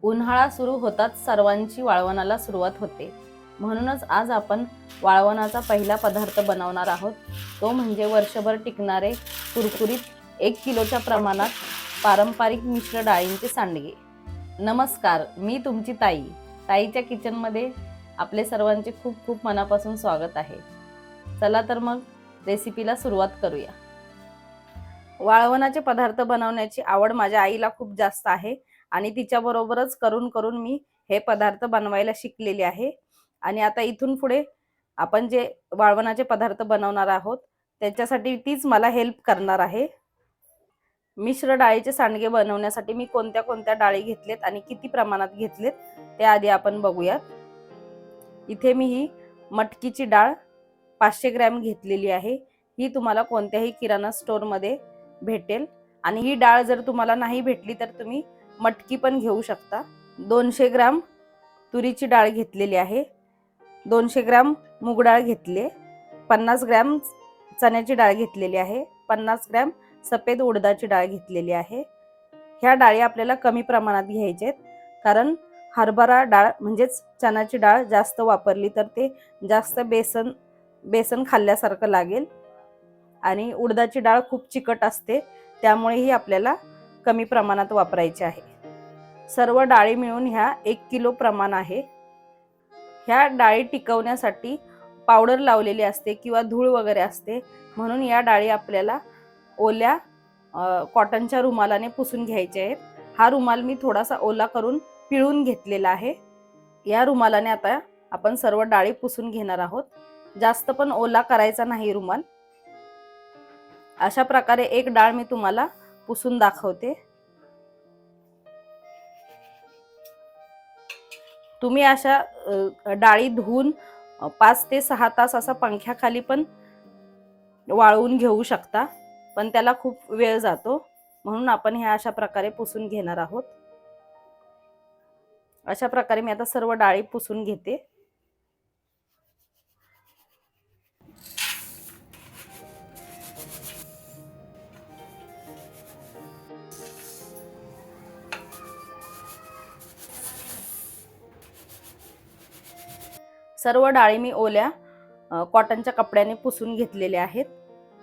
उन्हाळा सुरू होताच सर्वांची वाळवणाला सुरुवात होते. म्हणूनच आज आपण वाळवणाचा पहिला पदार्थ बनवणार आहोत. तो म्हणजे वर्षभर टिकणारे कुरकुरीत 1 किलोच्या प्रमाणात पारंपरिक मिश्र डाळींचे सांडगे. नमस्कार, मी तुमची ताई. ताईच्या किचनमध्ये आपले सर्वांचे खूप खूप मनापासून स्वागत आहे. चला तर मग रेसिपीला सुरुवात करूया. वाळवणाचे पदार्थ बनवण्याची आवड माझ्या आईला खूप जास्त आहे आणि तिच्याबरोबरच करून करून मी हे पदार्थ बनवायला शिकलेले आहे. आणि आता इथून पुढे आपण जे वाळवणाचे पदार्थ बनवणार आहोत त्याच्यासाठी तीच मला हेल्प करणार आहे. मिश्र डाळीचे सांडगे बनवण्यासाठी मी कोणत्या कोणत्या डाळी घेतलेत आणि किती प्रमाणात घेतलेत ते आधी आपण बघूयात. इथे मी ही मटकीची डाळ 500 ग्रॅम घेतलेली आहे. ही तुम्हाला कोणत्याही किराणा स्टोअरमध्ये भेटेल आणि ही डाळ जर तुम्हाला नाही भेटली तर तुम्ही मटकी पण घेऊ शकता. 200 ग्रॅम तुरीची डाळ घेतलेली आहे. 200 ग्रॅम मूग डाळ घेतली. 50 ग्रॅम चण्याची डाळ घेतलेली आहे. 50 ग्रॅम सफेद उडदाची डाळ घेतलेली आहे. ह्या डाळी आपल्याला कमी प्रमाणात घ्यायच्या आहेत, कारण हरभरा डाळ म्हणजेच चण्याची डाळ जास्त वापरली तर ते जास्त बेसन खाल्ल्यासारखं लागेल आणि उडदाची डाळ खूप चिकट असते, त्यामुळे ही आपल्याला कमी प्रमाणात वापरायची आहे. सर्व डाळी मिळून ह्या 1 किलो प्रमाण आहे. ह्या डाळी टिकवण्यासाठी पावडर लावलेली असते किंवा धूळ वगैरे असते, म्हणून या डाळी आपल्याला ओल्या कॉटनच्या रुमालाने पुसून घ्यायचे आहेत. हा रुमाल मी थोडासा ओला करून पिळून घेतलेला आहे. या रुमालाने आता आपण सर्व डाळी पुसून घेणार आहोत. जास्त पण ओला करायचा नाही रुमाल. अशा प्रकारे एक डाळ मी तुम्हाला पुसून दाखवते. तुम्ही अशा डाळी धुवून 5 ते 6 तास असा पंख्याखाली पण वाळवून घेऊ शकता, पण त्याला खूप वेळ जातो, म्हणून आपण हे अशा प्रकारे पुसून घेणार आहोत. अशा प्रकारे मी आता सर्व डाळी पुसून घेते. सर्व डाळी मी ओल्या कॉटनच्या कपड्याने पुसून घेतलेल्या आहेत.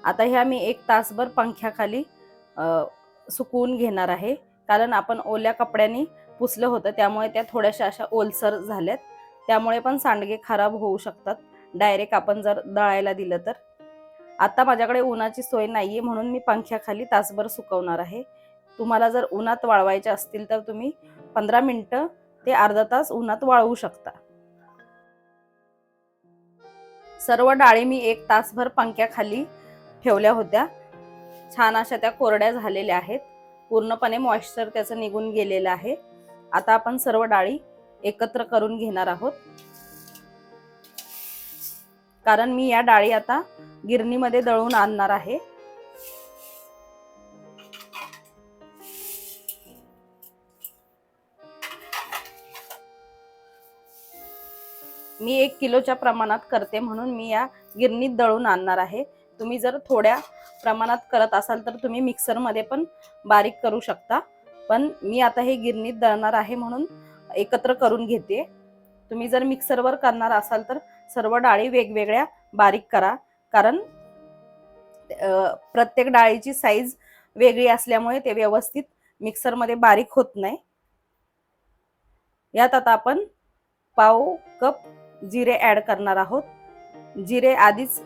आता ह्या मी 1 तासभर पंख्याखाली सुकवून घेणार आहे, कारण आपण ओल्या कपड्याने पुसलं होतं त्यामुळे त्या थोड्याशा अशा ओलसर झाल्यात. त्यामुळे पण सांडगे खराब होऊ शकतात डायरेक्ट आपण जर दळायला दिलं तर. आता माझ्याकडे उन्हाची सोय नाहीये, म्हणून मी पंख्याखाली तासभर सुकवणार आहे. तुम्हाला जर उन्हात वाळवायचे असतील तर तुम्ही 15 मिनिटं ते अर्धा तास उन्हात वाळवू शकता. सर्व डाळी मी 1 तासभर पंख्याखाली ठेवल्या होत्या. छान अशा त्या कोरड्या झालेल्या आहेत. पूर्णपणे मॉइश्चर त्याचं निघून गेलेलं आहे. आता आपण सर्व डाळी एकत्र करून घेणार आहोत, कारण मी या डाळी आता गिरणीमध्ये दळून आणणार आहे. मी 1 किलोच्या प्रमाणात करते, म्हणून मी या गिरणीत दळून आणणार आहे. तुम्ही जर थोड्या प्रमाणात करत असाल तर तुम्ही मिक्सरमध्ये पण बारीक करू शकता, पण मी आता हे गिरणीत दळणार आहे म्हणून एकत्र करून घेते. तुम्ही जर मिक्सरवर करणार असाल तर सर्व डाळी वेगवेगळ्या बारीक करा, कारण प्रत्येक डाळीची साईज वेगळी असल्यामुळे ते व्यवस्थित मिक्सरमध्ये बारीक होत नाही. यात आता आपण पाव कप जिरे ऍड करणार आहोत. जिरे आधीच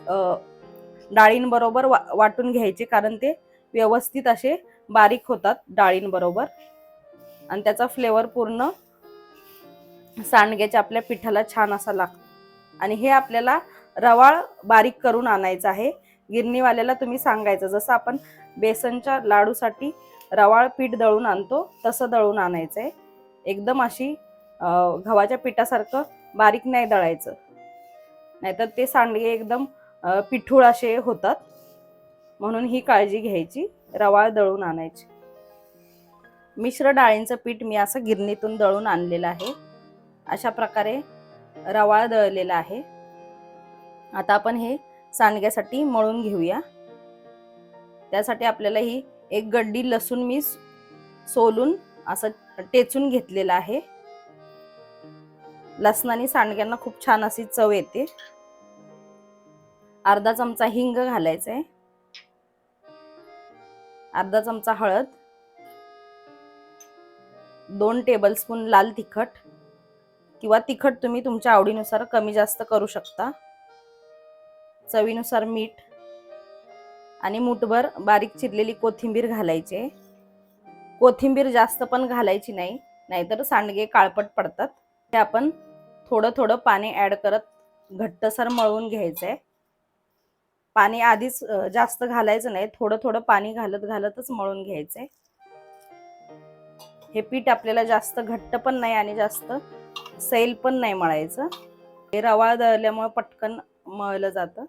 डाळींबरोबर वाटून घ्यायचे, कारण ते व्यवस्थित असे बारीक होतात डाळींबरोबर आणि त्याचा फ्लेवर पूर्ण सांडग्याच्या आपल्या पिठाला छान असा लागतो. आणि हे आपल्याला रवाळ बारीक करून आणायचं आहे. गिरणीवाल्याला तुम्ही सांगायचं, जसं आपण बेसनच्या लाडूसाठी रवाळ पीठ दळून आणतो तसं दळून आणायचं आहे. एकदम अशी गव्हाच्या पिठासारखं बारीक नाही दळायचं, नाहीतर ते सांडगे एकदम पिठूळ असे होतात, म्हणून ही काळजी घ्यायची. रवाळ दळून आणायची. मिश्र डाळींचं पीठ मी असं गिरणीतून दळून आणलेलं आहे. अशा प्रकारे रवाळ दळलेला आहे. आता आपण हे सांडग्यासाठी मळून घेऊया. त्यासाठी आपल्याला ही एक गड्डी लसूण मी सोलून असं टेचून घेतलेलं आहे. लसणाने सांडग्यांना खूप छान अशी चव येते. अर्धा चमचा हिंग घालायचा आहे. अर्धा चमचा हळद, 2 टेबलस्पून लाल तिखट किंवा तिखट तुम्ही तुमच्या आवडीनुसार कमी जास्त करू शकता. चवीनुसार मीठ आणि मुठभर बारीक चिरलेली कोथिंबीर घालायची. कोथिंबीर जास्त पण घालायची नाही, नाहीतर सांडगे काळपट पडतात. ते आपण थोडं थोडं पाणी ऍड करत घट्टसर मळून घ्यायचंय. पाणी आधीच जास्त घालायचं नाही, थोडं थोडं पाणी घालत घालतच मळून घ्यायचंय. हे पीठ आपल्याला जास्त घट्ट पण नाही आणि जास्त सैल पण नाही मळायचं. हे रवाळ दळल्यामुळे पटकन मळलं जातं.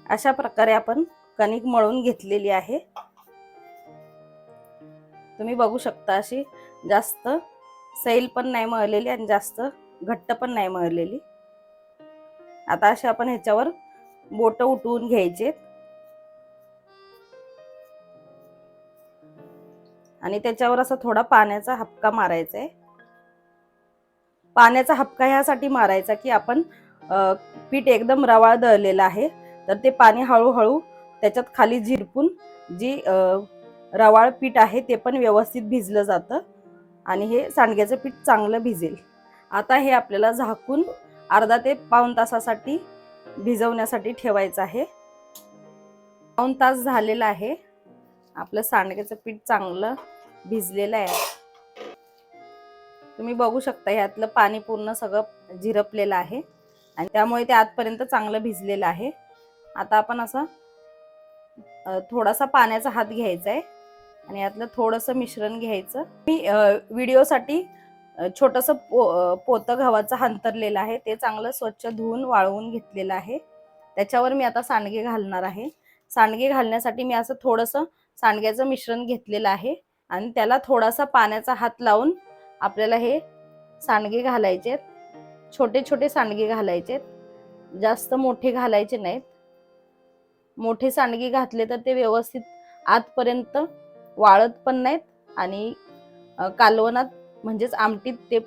अशा प्रकारे आपण कणिक मळून घेतलेली आहे. तुम्ही बघू शकता अशी जास्त सैल पण नाही मळलेली आणि जास्त घट्ट पण नाही मळलेली. आता अशा आपण ह्याच्यावर बोट उठवून घ्यायचे आणि त्याच्यावर असा थोडा पाण्याचा हपका मारायचा आहे. पाण्याचा हपका ह्यासाठी मारायचा की आपण पीठ एकदम रवाळ दळलेलं आहे, तर ते पाणी हळूहळू त्याच्यात खाली झिरपून जी रवाळ पीठ आहे ते पण व्यवस्थित भिजलं जातं आणि हे सांडग्याचं पीठ चांगलं भिजेल. आता हे आपल्याला झाकून अर्धा ते पाऊण तासासाठी भिजवण्यासाठी ठेवायचं आहे. पाऊण तास झालेला आहे. आपलं सांडग्याचं पीठ चांगलं भिजलेलं आहे. तुम्ही बघू शकता ह्यातलं पाणी पूर्ण सगळं झिरपलेलं आहे आणि त्यामुळे ते आतपर्यंत चांगलं भिजलेलं आहे. आता आपण असं थोडासा पाण्याचा हात घ्यायचा आहे आणि यातलं थोडंसं मिश्रण घ्यायचं. मी व्हिडिओसाठी छोटंसं पोतं गव्हाचं हंतरलेलं आहे, ते चांगलं स्वच्छ धुवून वाळवून घेतलेलं आहे. त्याच्यावर मी आता सांडगे घालणार आहे. सांडगे घालण्यासाठी मी असं थोडंसं सांडग्याचं मिश्रण घेतलेलं आहे आणि त्याला थोडासा पाण्याचा हात लावून आपल्याला हे सांडगे घालायचे. छोटे छोटे सांडगे घालायचे, जास्त मोठे घालायचे नाहीत. मोठे सांडगे घातले तर ते व्यवस्थित आतपर्यंत वाळत पण नाहीत आणि कालवणात म्हणजेच आमटीत ते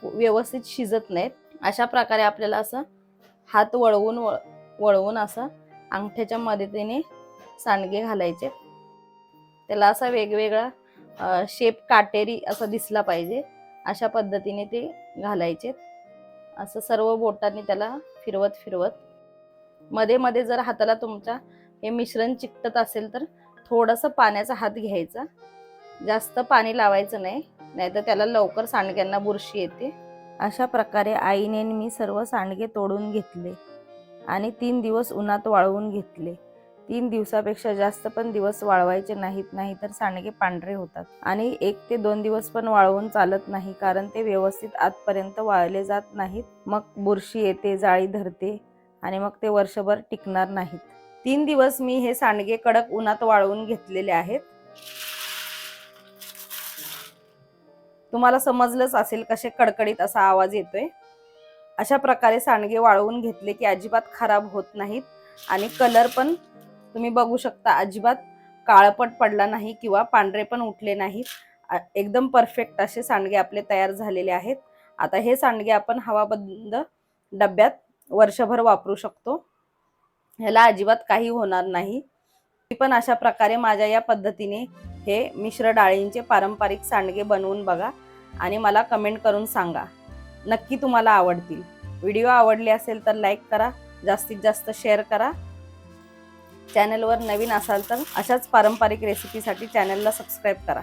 व्यवस्थित शिजत नाहीत. अशा प्रकारे आपल्याला असं हात वळवून असं अंगठ्याच्या मदतीने सांडगे घालायचे. त्याला असा वेगवेगळा शेप काटेरी असा दिसला पाहिजे, अशा पद्धतीने ते घालायचे. असं सर्व बोटांनी त्याला फिरवत फिरवत मध्ये मध्ये जर हाताला तुमच्या हे मिश्रण चिकटत असेल तर थोडंसं पाण्याचा हात घ्यायचा. जास्त पाणी लावायचं नाही, नाहीतर त्याला लवकर सांडग्यांना बुरशी येते. अशा प्रकारे आईने मी सर्व सांडगे तोडून घेतले आणि 3 दिवस उन्हात वाळवून घेतले. 3 दिवसापेक्षा जास्त पण दिवस वाळवायचे नाहीत, नाहीतर सांडगे पांढरे होतात. आणि 1 ते 2 दिवस पण वाळवून चालत नाही, कारण ते व्यवस्थित आतपर्यंत वाळले जात नाहीत. मग बुरशी येते, जाळी धरते आणि मग ते वर्षभर टिकणार नाहीत. 3 दिवस मी हे सांडगे कडक उन्हात वाळवून घेतलेले आहेत. तुम्हाला समजलंच असेल कसे कडकडीत असा आवाज येतोय. अशा प्रकारे सांडगे वाळवून घेतले की अजिबात खराब होत नाहीत आणि कलर पण तुम्ही बघू शकता, अजिबात काळपट पडला नाही किंवा पांढरे पण उठले नाहीत. एकदम परफेक्ट असे सांडगे आपले तयार झालेले आहेत. आता हे सांडगे आपण हवाबंद डब्यात वर्षभर वापरू शकतो. ह्याला अजिबात काही होणार नाही. पण अशा प्रकारे माझ्या या पद्धतीने हे मिश्र डाळींचे पारंपरिक सांडगे बनवून बघा आणि मला कमेंट करून सांगा. नक्की तुम्हाला आवडतील. व्हिडिओ आवडले असेल तर लाईक करा, जास्तीत जास्त शेअर करा. चॅनलवर नवीन असाल तर अशाच पारंपरिक रेसिपीसाठी चॅनलला सबस्क्राईब करा.